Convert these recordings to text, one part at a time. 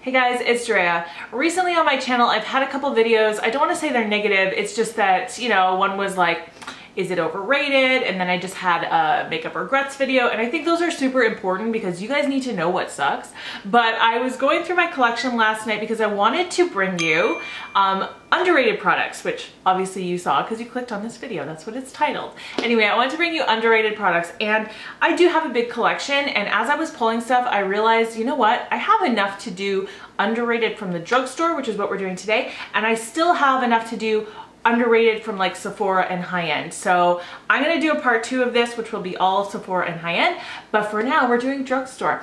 Hey guys, it's Drea. Recently on my channel, I've had a couple videos. I don't want to say they're negative. It's just that, you know, one was like, is it overrated? And then I just had a makeup regrets video. And I think those are super important because you guys need to know what sucks. But I was going through my collection last night because I wanted to bring you underrated products, which obviously you saw because you clicked on this video. That's what it's titled. Anyway, I wanted to bring you underrated products, and I do have a big collection. And as I was pulling stuff, I realized, you know what? I have enough to do underrated from the drugstore, which is what we're doing today. And I still have enough to do underrated from like Sephora and high-end. So I'm gonna do a part 2 of this, which will be all Sephora and high-end, but for now we're doing drugstore.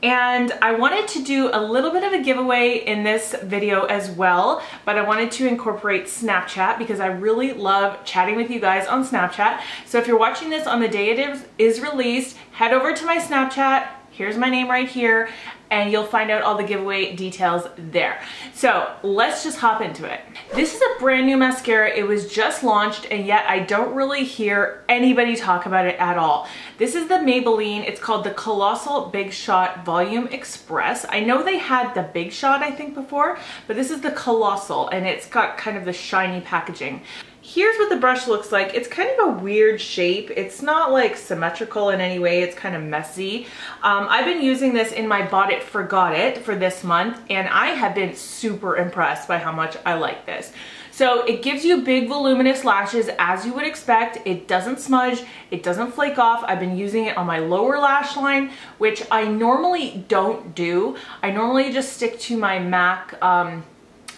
And I wanted to do a little bit of a giveaway in this video as well, but I wanted to incorporate Snapchat because I really love chatting with you guys on Snapchat. So if you're watching this on the day it is released, head over to my Snapchat. Here's my name right here, and you'll find out all the giveaway details there. So let's just hop into it. This is a brand new mascara. It was just launched, and yet I don't really hear anybody talk about it at all. This is the Maybelline. It's called the Colossal Big Shot Volume Express. I know they had the Big Shot, I think, before, but this is the Colossal, and it's got kind of the shiny packaging. Here's what the brush looks like. It's kind of a weird shape. It's not like symmetrical in any way. It's kind of messy. I've been using this in my Bought It, Forgot It for this month, and I have been super impressed by how much I like this. So it gives you big voluminous lashes as you would expect. It doesn't smudge, it doesn't flake off. I've been using it on my lower lash line, which I normally don't do. I normally just stick to my MAC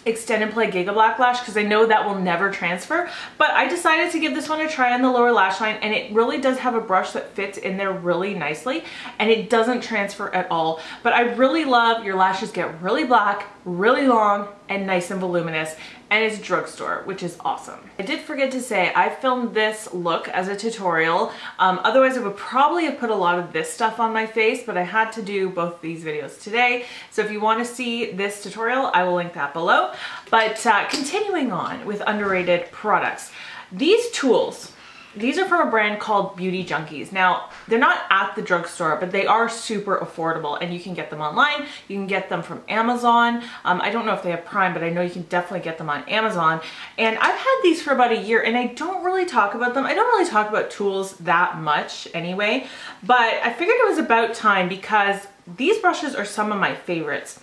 Extend and Play Giga Black Lash because I know that will never transfer, but I decided to give this one a try on the lower lash line, and it really does have a brush that fits in there really nicely, and it doesn't transfer at all. But I really love your lashes get really black, really long, and nice and voluminous, and it's drugstore, which is awesome. I did forget to say I filmed this look as a tutorial. Otherwise I would probably have put a lot of this stuff on my face, but I had to do both these videos today. So if you want to see this tutorial, I will link that below. But continuing on with underrated products, these tools, these are from a brand called Beauty Junkies. Now, they're not at the drugstore, but they are super affordable, and you can get them online. You can get them from Amazon. I don't know if they have Prime, but I know you can definitely get them on Amazon. And I've had these for about a year, and I don't really talk about them. I don't really talk about tools that much anyway, but I figured it was about time because these brushes are some of my favorites.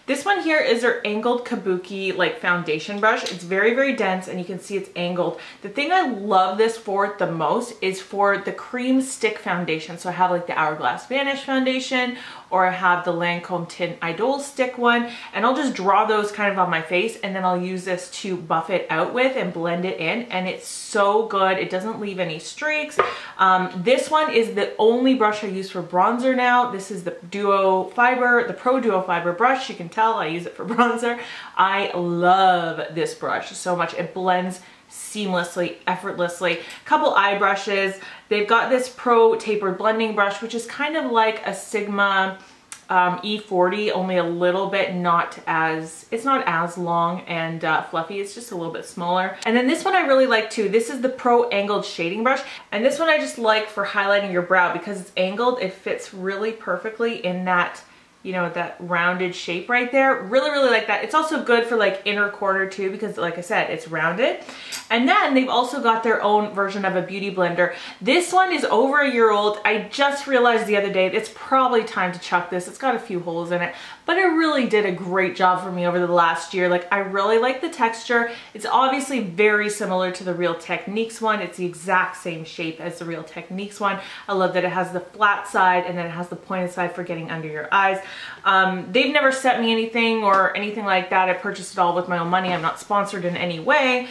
This one here is their angled Kabuki like foundation brush. It's very, very dense, and you can see it's angled. The thing I love this for the most is for the cream stick foundation. So I have like the Hourglass Vanish foundation, or I have the Lancome Tint Idol stick one, and I'll just draw those kind of on my face, and then I'll use this to buff it out with and blend it in, and it's so good. It doesn't leave any streaks. This one is the only brush I use for bronzer now. This is the Duo Fiber, the Pro Duo Fiber brush. You can tell I use it for bronzer. I love this brush so much. It blends seamlessly, effortlessly. Couple eye brushes. They've got this Pro Tapered Blending brush, which is kind of like a Sigma E40, only a little bit it's not as long and fluffy. It's just a little bit smaller. And then this one I really like too. This is the Pro Angled Shading Brush, and this one I just like for highlighting your brow because it's angled. It fits really perfectly in that, you know, that rounded shape right there. Really, really like that. It's also good for like inner corner too because, like I said, it's rounded. And then they've also got their own version of a beauty blender. This one is over a year old. I just realized the other day it's probably time to chuck this. It's got a few holes in it, but it really did a great job for me over the last year. Like, I really like the texture. It's obviously very similar to the Real Techniques one. It's the exact same shape as the Real Techniques one. I love that it has the flat side and then it has the pointed side for getting under your eyes. They've never sent me anything or anything like that. I purchased it all with my own money. I'm not sponsored in any way.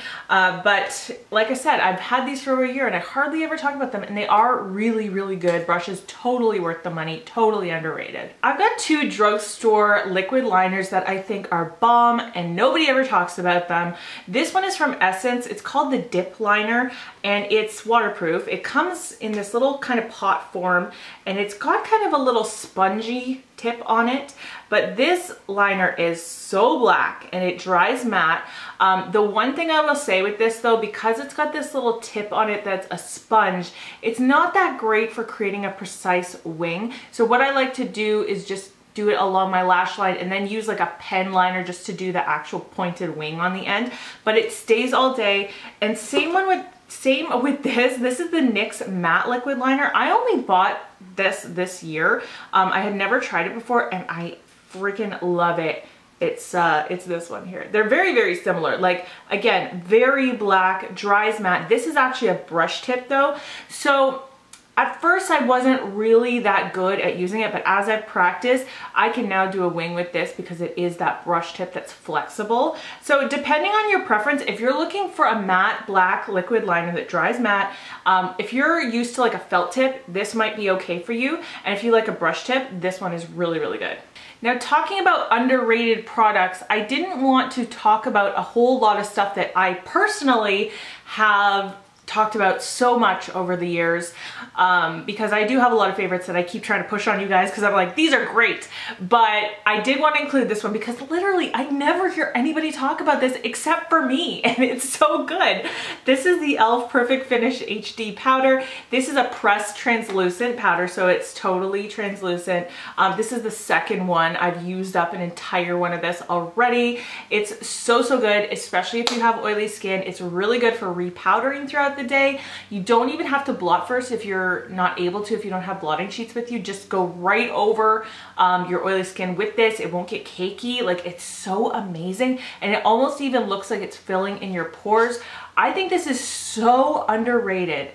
But like I said, I've had these for over a year and I hardly ever talk about them, and they are really, really good brushes. Totally worth the money, totally underrated. I've got 2 drugstore liquid liners that I think are bomb and nobody ever talks about them. This one is from Essence. It's called the Dip Liner, and it's waterproof. It comes in this little kind of pot form, and it's got kind of a little spongy tip on it, but this liner is so black and it dries matte. The one thing I will say with this though, because it's got this little tip on it that's a sponge, it's not that great for creating a precise wing. So what I like to do is just do it along my lash line and then use like a pen liner just to do the actual pointed wing on the end, but it stays all day. And same with this is the NYX matte liquid liner. I only bought this year. I had never tried it before and I freaking love it. It's this one here. They're very, very similar. Like, again, very black, dries matte. This is actually a brush tip though. So at first I wasn't really that good at using it, but as I've practiced, I can now do a wing with this because it is that brush tip that's flexible. So depending on your preference, if you're looking for a matte black liquid liner that dries matte, if you're used to like a felt tip, this might be okay for you. And if you like a brush tip, this one is really, really good. Now, talking about underrated products, I didn't want to talk about a whole lot of stuff that I personally have talked about so much over the years, because I do have a lot of favorites that I keep trying to push on you guys because I'm like, these are great. But I did want to include this one because literally I never hear anybody talk about this except for me, and it's so good. This is the e.l.f. Perfect Finish HD powder. This is a pressed translucent powder, so it's totally translucent. This is the second one. I've used up an entire one of this already. It's so, so good, especially if you have oily skin. It's really good for repowdering throughout the day. You don't even have to blot first if you're not able to, if you don't have blotting sheets with you. Just go right over your oily skin with this. It won't get cakey. Like, it's so amazing, and it almost even looks like it's filling in your pores. I think this is so underrated.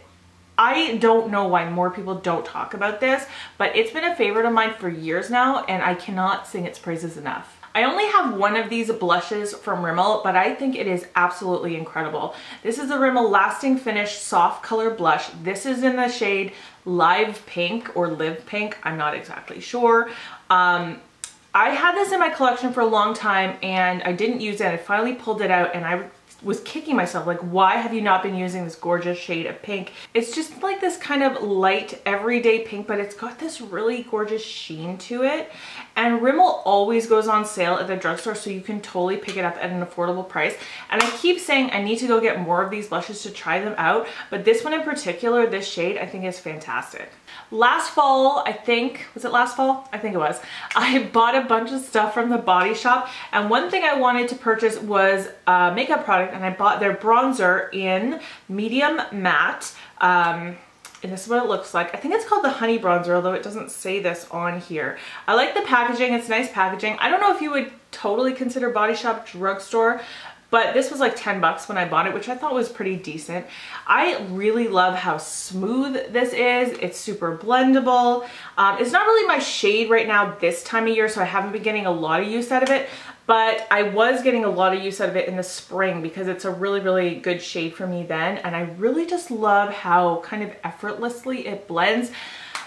I don't know why more people don't talk about this, but it's been a favorite of mine for years now, and I cannot sing its praises enough. I only have one of these blushes from Rimmel, but I think it is absolutely incredible. This is the Rimmel Lasting Finish Soft Color Blush. This is in the shade Live Pink or Live Pink. I'm not exactly sure. I had this in my collection for a long time and I didn't use it. I finally pulled it out and I was kicking myself, like, why have you not been using this gorgeous shade of pink? It's just like this kind of light everyday pink, but it's got this really gorgeous sheen to it. And Rimmel always goes on sale at the drugstore, so you can totally pick it up at an affordable price. And I keep saying I need to go get more of these blushes to try them out, but this one in particular, this shade, I think is fantastic. Last fall, I think, was it last fall? I think it was. I bought a bunch of stuff from the Body Shop, and one thing I wanted to purchase was a makeup product, and I bought their bronzer in medium matte. And this is what it looks like. I think it's called the Honey Bronzer, although it doesn't say this on here. I like the packaging. It's nice packaging. I don't know if you would totally consider Body Shop drugstore, but this was like 10 bucks when I bought it, which I thought was pretty decent. I really love how smooth this is. It's super blendable. It's not really my shade right now this time of year, so I haven't been getting a lot of use out of it, but I was getting a lot of use out of it in the spring because it's a really, really good shade for me then. And I really just love how kind of effortlessly it blends.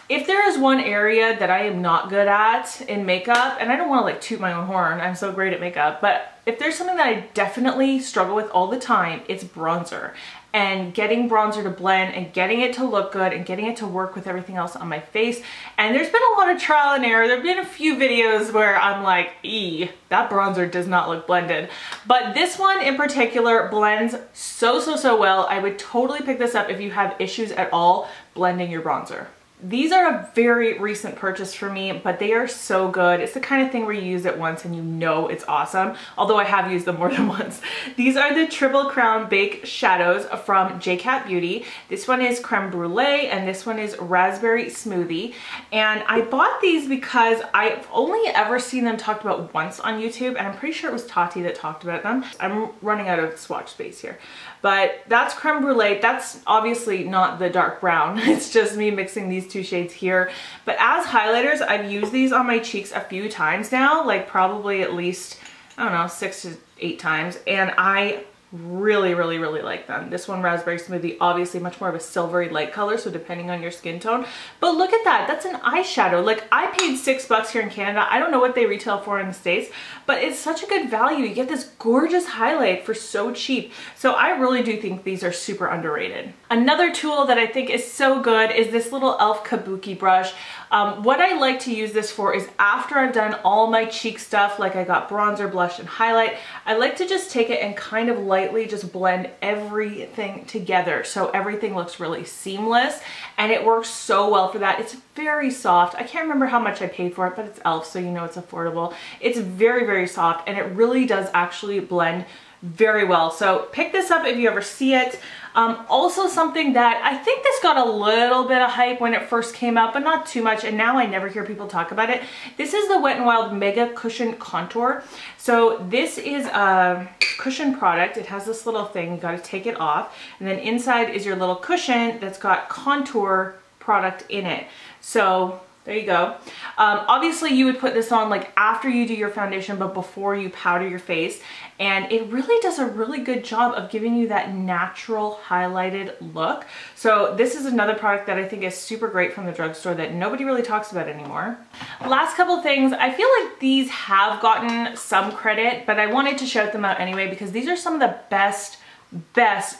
If there is one area that I am not good at in makeup, and I don't want to like toot my own horn, I'm so great at makeup, but if there's something that I definitely struggle with all the time, it's bronzer. And getting bronzer to blend and getting it to look good and getting it to work with everything else on my face. And there's been a lot of trial and error. There have been a few videos where I'm like, that bronzer does not look blended. But this one in particular blends so, so, so well. I would totally pick this up if you have issues at all blending your bronzer. These are a very recent purchase for me, but they are so good. It's the kind of thing where you use it once and you know it's awesome, although I have used them more than once. These are the Triple Crown Bake Shadows from JCat Beauty. This one is Creme Brulee and this one is Raspberry Smoothie. And I bought these because I've only ever seen them talked about once on YouTube, and I'm pretty sure it was Tati that talked about them. I'm running out of swatch space here. But that's Creme Brulee. That's obviously not the dark brown. It's just me mixing these two shades here. But as highlighters, I've used these on my cheeks a few times now, like probably at least, I don't know, 6 to 8 times. And I really, really, really like them. This one, Raspberry Smoothie, obviously much more of a silvery light color, so depending on your skin tone. But look at that, that's an eyeshadow. Like, I paid $6 here in Canada. I don't know what they retail for in the States, but it's such a good value. You get this gorgeous highlight for so cheap. So I really do think these are super underrated. Another tool that I think is so good is this little e.l.f. Kabuki brush. What I like to use this for is after I've done all my cheek stuff, like I got bronzer, blush, and highlight, I like to just take it and kind of lightly lightly just blend everything together so everything looks really seamless, and it works so well for that. It's very soft. I can't remember how much I paid for it, but it's e.l.f., so you know it's affordable. It's very, very soft, and it really does actually blend very well. So pick this up if you ever see it. Also something that I think this got a little bit of hype when it first came out, but not too much, and now I never hear people talk about it. This is the Wet n Wild Mega Cushion Contour. So this is a cushion product. It has this little thing, you gotta take it off, and then inside is your little cushion that's got contour product in it. So there you go. Obviously you would put this on like after you do your foundation, but before you powder your face. And it really does a really good job of giving you that natural highlighted look. So this is another product that I think is super great from the drugstore that nobody really talks about anymore. Last couple things, I feel like these have gotten some credit, but I wanted to shout them out anyway because these are some of the best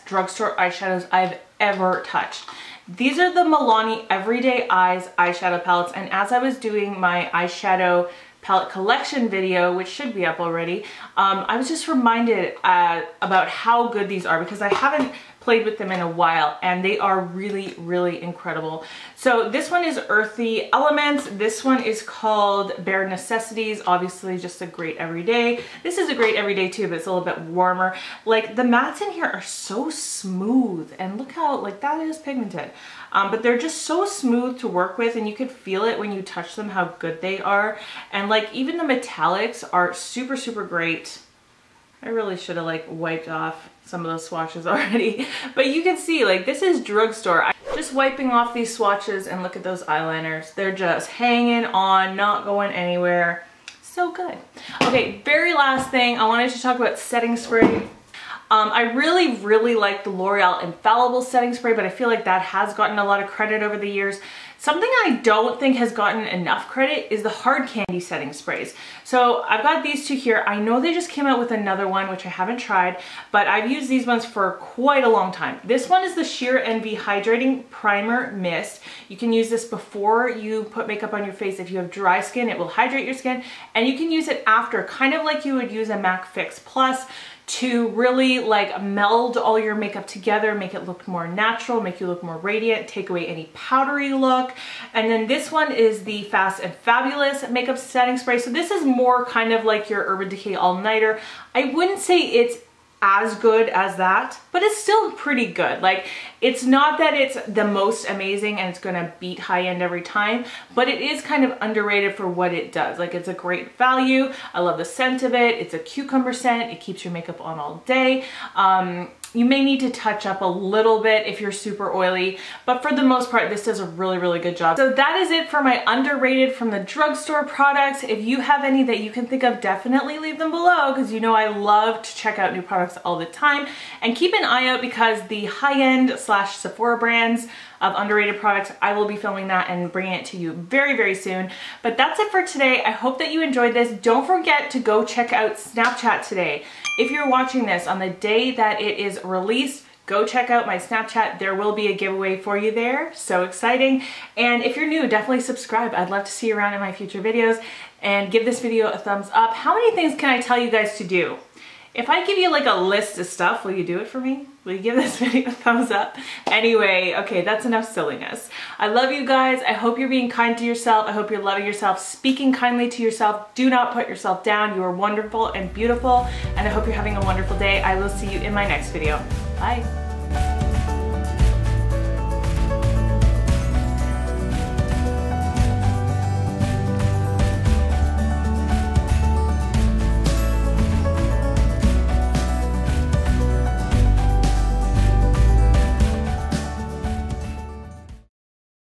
drugstore eyeshadows I've ever touched. These are the Milani Everyday Eyes eyeshadow palettes, and as I was doing my eyeshadow palette collection video, which should be up already, I was just reminded about how good these are because I haven't played with them in a while, and they are really, really incredible. So this one is Earthy Elements. This one is called Bare Necessities. Obviously just a great everyday. This is a great everyday too, but it's a little bit warmer. Like the mattes in here are so smooth, and look how, like, that is pigmented. But they're just so smooth to work with, and you could feel it when you touch them how good they are. And like even the metallics are super, super great. I really should have like wiped off some of those swatches already, but you can see like this is drugstore. I'm just wiping off these swatches, and look at those eyeliners. They're just hanging on, not going anywhere. So good. Okay, very last thing, I wanted to talk about setting spray. I really like the L'Oreal Infallible setting spray, but I feel like that has gotten a lot of credit over the years. Something I don't think has gotten enough credit is the hard candy setting sprays. So I've got these two here. I know they just came out with another one, which I haven't tried, but I've used these ones for quite a long time. This one is the Sheer Envy Hydrating Primer Mist. You can use this before you put makeup on your face. If you have dry skin, it will hydrate your skin, and you can use it after, kind of like you would use a MAC Fix Plus, to really like meld all your makeup together, make it look more natural, make you look more radiant, take away any powdery look. And then this one is the Fast and Fabulous Makeup Setting Spray. So this is more kind of like your Urban Decay All-Nighter. I wouldn't say it's as good as that, but it's still pretty good. Like, it's not that it's the most amazing and it's gonna beat high-end every time, but it is kind of underrated for what it does. Like, it's a great value. I love the scent of it. It's a cucumber scent. It keeps your makeup on all day. You may need to touch up a little bit if you're super oily, but for the most part, this does a really good job. So that is it for my underrated from the drugstore products. If you have any that you can think of, definitely leave them below, because you know I love to check out new products all the time. And keep an eye out, because the high-end / Sephora brands of underrated products, I will be filming that and bringing it to you very soon. But that's it for today. I hope that you enjoyed this. Don't forget to go check out Snapchat today. If you're watching this on the day that it is released, go check out my Snapchat. There will be a giveaway for you there. So exciting. And if you're new, definitely subscribe. I'd love to see you around in my future videos, and give this video a thumbs up. How many things can I tell you guys to do? If I give you like a list of stuff, will you do it for me? Will you give this video a thumbs up? Anyway, okay, that's enough silliness. I love you guys. I hope you're being kind to yourself. I hope you're loving yourself, speaking kindly to yourself. Do not put yourself down. You are wonderful and beautiful, and I hope you're having a wonderful day. I will see you in my next video. Bye.